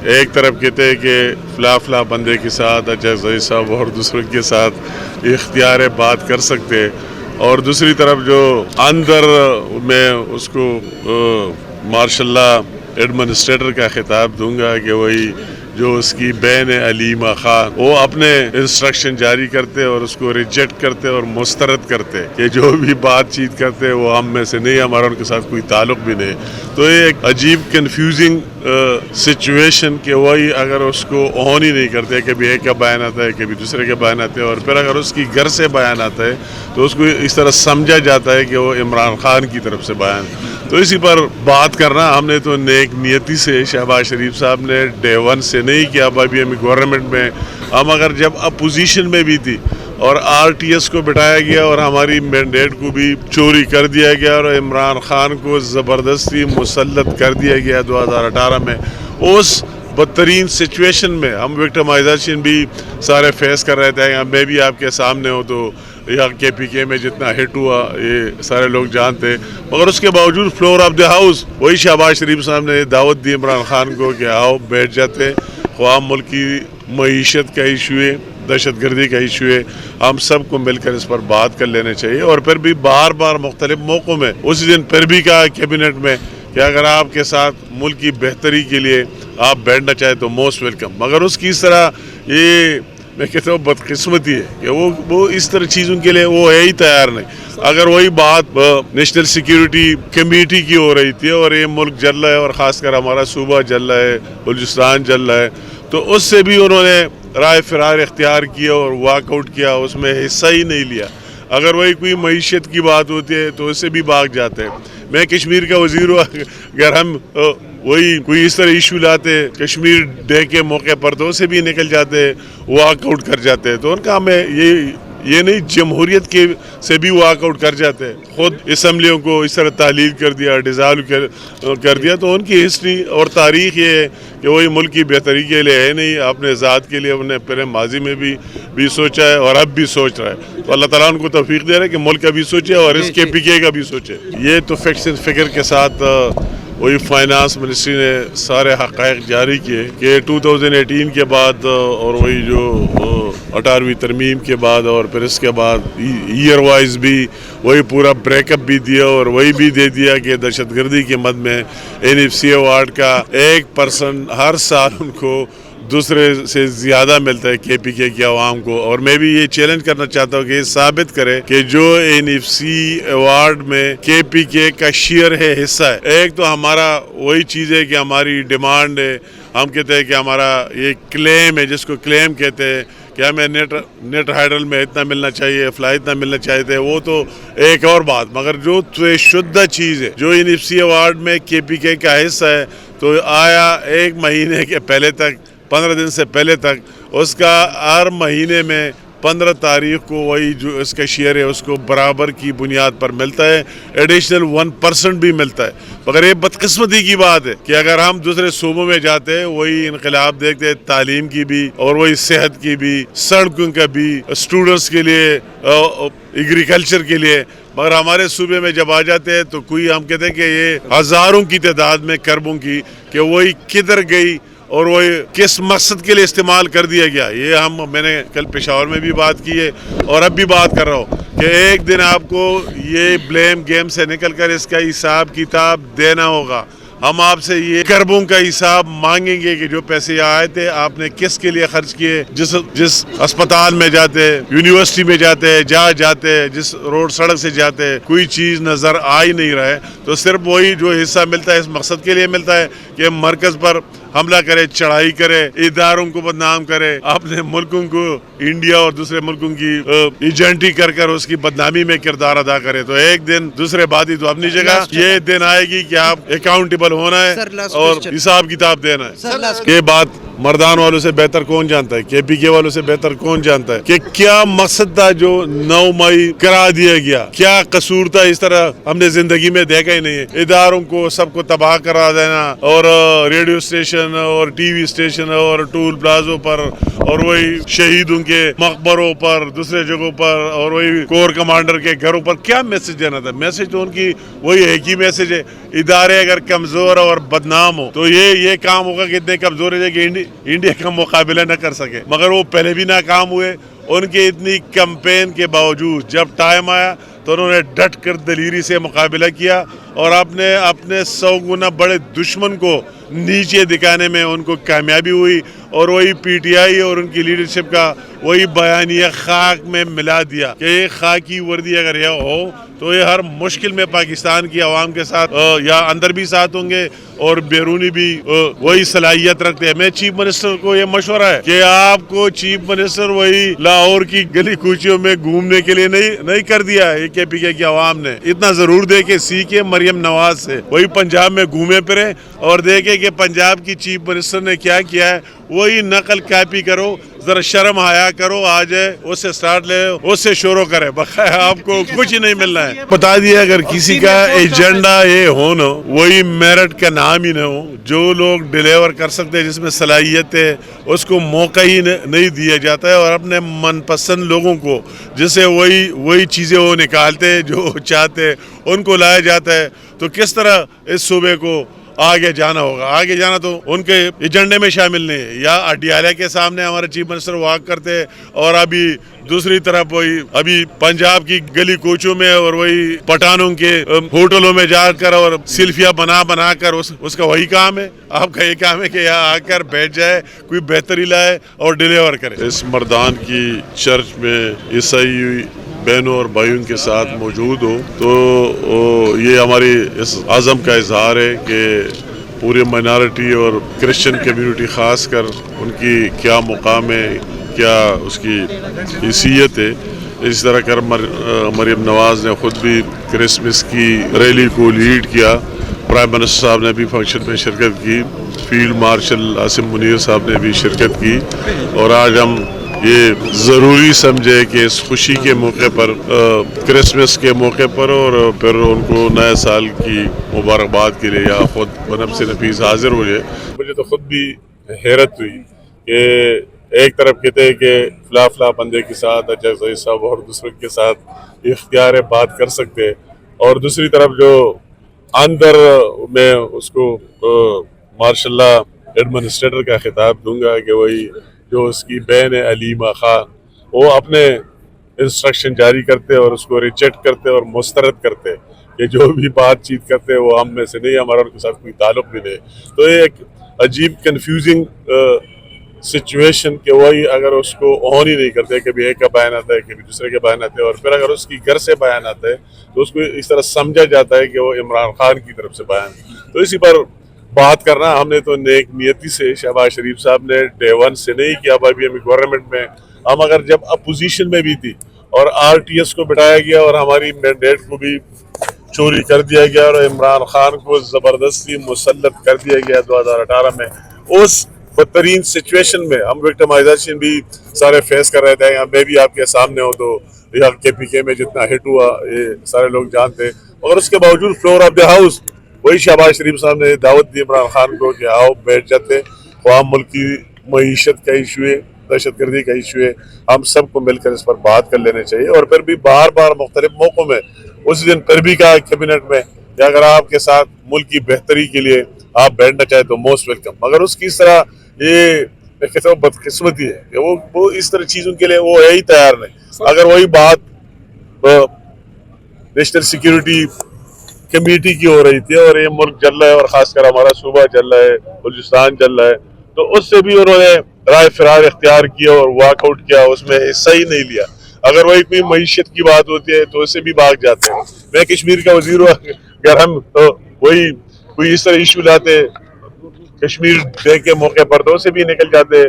ایک طرف کہتے ہیں کہ فلاں بندے کے ساتھ اچھا زئی صاحب اور دوسروں کے ساتھ اختیار بات کر سکتے، اور دوسری طرف جو اندر میں اس کو ماشاء اللہ ایڈمنسٹریٹر کا خطاب دوں گا کہ وہی جو اس کی بہن علیمہ خان، وہ اپنے انسٹرکشن جاری کرتے اور اس کو ریجیکٹ کرتے اور مسترد کرتے کہ جو بھی بات چیت کرتے وہ ہم میں سے نہیں، ہمارا ان کے ساتھ کوئی تعلق بھی نہیں. تو یہ ایک عجیب کنفیوزنگ سچویشن کہ وہی اگر اس کو آن ہی نہیں کرتے، کبھی ایک کا بیان آتا ہے کبھی دوسرے کا بیان آتا ہے، اور پھر اگر اس کی گھر سے بیان آتا ہے تو اس کو اس طرح سمجھا جاتا ہے کہ وہ عمران خان کی طرف سے بیان. تو اسی پر بات کرنا ہم نے تو نیک نیتی سے، شہباز شریف صاحب نے ڈے ون سے نہیں کیا. ابھی ہم گورنمنٹ میں ہم اگر جب اپوزیشن میں بھی تھی اور آر ٹی ایس کو بٹھایا گیا اور ہماری مینڈیٹ کو بھی چوری کر دیا گیا اور عمران خان کو زبردستی مسلط کر دیا گیا 2018 میں، اس بدترین سچویشن میں ہم وکٹمائزیشن بھی سارے فیس کر رہے تھے. میں بھی آپ کے سامنے ہوں تو یا کے پی کے میں جتنا ہٹ ہوا یہ سارے لوگ جانتے، مگر اس کے باوجود فلور آف دی ہاؤس وہی شہباز شریف صاحب نے دعوت دی عمران خان کو کہ آؤ بیٹھ جاتے. خواہ ملک کی معیشت کا ایشو ہے، دہشت گردی کا ایشو ہے، ہم سب کو مل کر اس پر بات کر لینے چاہیے. اور پھر بھی بار بار مختلف موقعوں میں اسی دن پھر بھی کہا کیبنٹ میں کہ اگر آپ کے ساتھ ملک کی بہتری کے لیے آپ بیٹھنا چاہیں تو موسٹ ویلکم. مگر اس کی اس طرح یہ میں کہتا ہوں بدقسمتی ہے کہ وہ اس طرح چیزوں کے لیے وہ ہے ہی تیار نہیں. اگر وہی بات نیشنل سیکیورٹی کمیٹی کی ہو رہی تھی اور یہ ملک جل رہا ہے اور خاص کر ہمارا صوبہ جل رہا ہے، بلوچستان جل رہا ہے، تو اس سے بھی انہوں نے رائے فرار اختیار کیا اور واک آؤٹ کیا، اس میں حصہ ہی نہیں لیا. اگر وہی کوئی معیشت کی بات ہوتی ہے تو اس سے بھی بھاگ جاتے ہیں. میں کشمیر کا وزیر ہوں، اگر ہم وہی کوئی اس طرح ایشو لاتے کشمیر ڈے کے موقع پر تو اسے بھی نکل جاتے، واک آؤٹ کر جاتے. تو ان کا ہمیں یہ نہیں، جمہوریت کے سے بھی واک آؤٹ کر جاتے ہیں. خود اسمبلیوں کو اس طرح تحلیل کر دیا، ڈیزالو کر دیا. تو ان کی ہسٹری اور تاریخ یہ ہے کہ وہی ملک کی بہتری کے لیے ہے نہیں، اپنے ذات کے لیے انہیں پہلے ماضی میں بھی سوچا ہے اور اب بھی سوچ رہا ہے. تو اللہ تعالیٰ ان کو توفیق دے رہا ہے کہ ملک کا بھی سوچے اور اس کے پی کے کا بھی سوچے. یہ تو فکر کے ساتھ وہی فائنانس منسٹری نے سارے حقائق جاری کیے کہ 2018 کے بعد اور وہی جو 18ویں ترمیم کے بعد اور پھر اس کے بعد ایئر وائز بھی وہی پورا بریک اپ بھی دیا اور وہی بھی دے دیا کہ دہشت گردی کے مد میں NFC ایوارڈ کا 1% ہر سال ان کو دوسرے سے زیادہ ملتا ہے کے پی کے کی عوام کو. اور میں بھی یہ چیلنج کرنا چاہتا ہوں کہ یہ ثابت کرے کہ جو NFC ایوارڈ میں کے پی کے کا شیئر ہے، حصہ ہے. ایک تو ہمارا وہی چیز ہے کہ ہماری ڈیمانڈ ہے، ہم کہتے ہیں کہ ہمارا یہ کلیم ہے جس کو کلیم کہتے ہیں کہ ہمیں نیٹ ہائیڈرل میں اتنا ملنا چاہیے، فلائی اتنا ملنا چاہیے، وہ تو ایک اور بات. مگر جو شدہ چیز ہے جو NFC ایوارڈ میں کے پی کے کا حصہ ہے، تو آیا ایک مہینے کے پہلے تک 15 دن سے پہلے تک اس کا ہر مہینے میں 15 تاریخ کو وہی جو اس کا شیئر ہے اس کو برابر کی بنیاد پر ملتا ہے، ایڈیشنل 1% بھی ملتا ہے. مگر یہ بدقسمتی کی بات ہے کہ اگر ہم دوسرے صوبوں میں جاتے ہیں وہی انقلاب دیکھتے ہیں، تعلیم کی بھی اور وہی صحت کی بھی، سڑکوں کا بھی، اسٹوڈنٹس کے لیے، ایگریکلچر کے لیے. مگر ہمارے صوبے میں جب آ جاتے ہیں تو کوئی ہم کہتے ہیں کہ یہ ہزاروں کی تعداد میں کربوں کی کہ وہی کدھر گئی اور وہ کس مقصد کے لیے استعمال کر دیا گیا. یہ میں نے کل پشاور میں بھی بات کی ہے اور اب بھی بات کر رہا ہوں کہ ایک دن آپ کو یہ بلیم گیم سے نکل کر اس کا حساب کتاب دینا ہوگا. ہم آپ سے یہ کربوں کا حساب مانگیں گے کہ جو پیسے آئے تھے آپ نے کس کے لیے خرچ کیے. جس اسپتال میں جاتے، یونیورسٹی میں جاتے، جہاں جاتے، جس روڈ سڑک سے جاتے، کوئی چیز نظر آ ہی نہیں رہا ہے. تو صرف وہی جو حصہ ملتا ہے اس مقصد کے لیے ملتا ہے کہ مرکز پر حملہ کرے، چڑھائی کرے، اداروں کو بدنام کرے، اپنے ملکوں کو انڈیا اور دوسرے ملکوں کی ایجنٹی کر اس کی بدنامی میں کردار ادا کرے. تو ایک دن دوسرے بات ہی تو اپنی جگہ یہ دن آئے گی کہ آپ اکاؤنٹیبل ہونا ہے اور حساب کتاب دینا ہے. یہ بات مردان والوں سے بہتر کون جانتا ہے, کے پی کے والوں سے بہتر کون جانتا ہے کہ کیا مقصد تھا جو 9 مئی کرا دیا گیا, کیا قصور تھا. اس طرح ہم نے زندگی میں دیکھا ہی نہیں ہے. اداروں کو سب کو تباہ کرا دینا, اور ریڈیو اسٹیشن اور ٹی وی اسٹیشن اور ٹول پلازوں پر, اور وہی شہیدوں کے مقبروں پر, دوسرے جگہوں پر, اور وہی کور کمانڈر کے گھروں پر. کیا میسج دینا تھا؟ میسج تو ان کی وہی ایک ہی میسج ہے, ادارے اگر کمزور اور بدنام ہو تو یہ کام ہوگا کہ اتنے کمزور ہے کہ انڈیا کا مقابلہ نہ کر سکے. مگر وہ پہلے بھی ناکام ہوئے. ان کی اتنی کمپین کے باوجود جب ٹائم آیا تو انہوں نے ڈٹ کر دلیری سے مقابلہ کیا, اور اپنے 100 گنا بڑے دشمن کو نیچے دکھانے میں ان کو کامیابی ہوئی. اور وہی پی ٹی آئی اور ان کی لیڈرشپ کا وہی بیانیہ خاک میں ملا دیا کہ یہ خاکی وردی اگر یہ ہو تو یہ ہر مشکل میں پاکستان کی عوام کے ساتھ یا اندر بھی ساتھ ہوں گے اور بیرونی بھی وہی صلاحیت رکھتے ہیں. میں چیف منسٹر کو یہ مشورہ ہے کہ آپ کو چیف منسٹر وہی لاہور کی گلی کوچیوں میں گھومنے کے لیے نہیں کر دیا ہے کے پی کے کی عوام نے. اتنا ضرور دے کہ سیکھے مریم نواز سے, وہی پنجاب میں گھومے پھرے اور دیکھے کہ پنجاب کی چیف منسٹر نے کیا کیا ہے, وہی نقل کاپی کرو, ذرا شرم حیا کرو, آ جائے اس سے سٹارٹ لے, اس سے شروع کرے. بخیر آپ کو کچھ ہی نہیں ملنا ہے. بتا دیا اگر کسی کا ایجنڈا یہ ہو نا, وہی میرٹ کا نام ہی نہ ہو, جو لوگ ڈیلیور کر سکتے ہیں, جس میں صلاحیت ہے, اس کو موقع ہی نہیں دیا جاتا ہے. اور اپنے من پسند لوگوں کو جس سے وہی چیزیں وہ نکالتے جو چاہتے ان کو لایا جاتا ہے. تو کس طرح اس صوبے کو آگے جانا ہوگا؟ آگے جانا تو ان کے ایجنڈے میں شامل نہیں ہے. یا اڈیالہ کے سامنے ہمارے چیف منسٹر واک کرتے, اور ابھی دوسری طرف وہی ابھی پنجاب کی گلی کوچوں میں اور وہی پٹھانوں کے ہوٹلوں میں جا کر اور سیلفیاں بنا کر اس کا وہی کام ہے. آپ کا یہ کام ہے کہ یہاں آ کر بیٹھ جائے, کوئی بہتری لائے اور ڈیلیور کرے. اس مردان کی چرچ میں عیسائی بہنوں اور بھائیوں کے ساتھ موجود ہو تو یہ ہماری اس عزم کا اظہار ہے کہ پورے مائنارٹی اور کرسچن کمیونٹی خاص کر ان کی کیا مقام ہے, کیا اس کی حیثیت ہے. اس طرح کر مریم نواز نے خود بھی کرسمس کی ریلی کو لیڈ کیا, پرائم منسٹر صاحب نے بھی فنکشن میں شرکت کی, فیلڈ مارشل عاصم منیر صاحب نے بھی شرکت کی. اور آج ہم یہ ضروری سمجھے کہ اس خوشی کے موقع پر, کرسمس کے موقع پر, اور پھر ان کو نئے سال کی مبارکباد کے لیے یا خود بنفس نفیس حاضر ہو جائے. مجھے تو خود بھی حیرت ہوئی کہ ایک طرف کہتے ہیں کہ فلاں بندے کے ساتھ اجازت صاحب اور دوسرے کے ساتھ اختیار بات کر سکتے, اور دوسری طرف جو اندر میں اس کو ماشاء اللہ ایڈمنسٹریٹر کا خطاب دوں گا کہ وہی جو اس کی بہن ہے علیمہ خان, وہ اپنے انسٹرکشن جاری کرتے اور اس کو ریجیکٹ کرتے اور مسترد کرتے کہ جو بھی بات چیت کرتے وہ ہم میں سے نہیں, ہمارا ان کے ساتھ کوئی تعلق بھی نہیں. تو یہ ایک عجیب کنفیوزنگ سچویشن کہ وہی اگر اس کو آن ہی نہیں کرتے, کبھی ایک کا بیان آتا ہے کبھی دوسرے کے بیان آتے ہیں, اور پھر اگر اس کی گھر سے بیان آتا ہے تو اس کو اس طرح سمجھا جاتا ہے کہ وہ عمران خان کی طرف سے بیان. تو اسی پر بات کرنا ہم نے تو نیک نیتی سے, شہباز شریف صاحب نے ڈے ون سے نہیں کیا. ابھی ہمیں گورنمنٹ میں ہم اگر جب اپوزیشن میں بھی تھی اور آر ٹی ایس کو بٹھایا گیا اور ہماری مینڈیٹ کو بھی چوری کر دیا گیا اور عمران خان کو زبردستی مسلط کر دیا گیا 2018 میں, اس بدترین سچویشن میں ہم وکٹمائزیشن بھی سارے فیس کر رہے تھے. میں بھی آپ کے سامنے ہوں تو یا کے پی کے میں جتنا ہٹ ہوا یہ سارے لوگ جانتے, اور اس کے باوجود فلور آف دی ہاؤس وہی شہباز شریف صاحب نے دعوت دی عمران خان کو کہ آؤ بیٹھ جاتے. خواہ ملک کی معیشت کا ایشو ہے, دہشت گردی کا ایشو ہے, ہم سب کو مل کر اس پر بات کر لینے چاہیے. اور پھر بھی بار بار مختلف موقعوں میں اس دن پھر بھی کہا کیبنٹ میں کہ اگر آپ کے ساتھ ملک کی بہتری کے لیے آپ بیٹھنا چاہیں تو موسٹ ویلکم. مگر اس کی اس طرح یہ کہتا ہوں بدقسمتی ہے کہ وہ اس طرح چیزوں کے لیے وہ ہے ہی تیار نہیں. اگر وہی بات نیشنل سیکیورٹی کمیٹی کی ہو رہی تھی اور یہ ملک چل رہا ہے اور خاص کر ہمارا صوبہ چل رہا ہے, بلوچستان چل رہا ہے, تو اس سے بھی انہوں نے رائے فرار اختیار کیا اور واک آؤٹ کیا, اس میں حصہ ہی نہیں لیا. اگر وہی کوئی معیشت کی بات ہوتی ہے تو اس سے بھی بھاگ جاتے ہیں. میں کشمیر کا وزیر ہوں, اگر ہم وہی کوئی اس طرح ایشو لاتے کشمیر ڈے کے موقع پر تو اسے بھی نکل جاتے.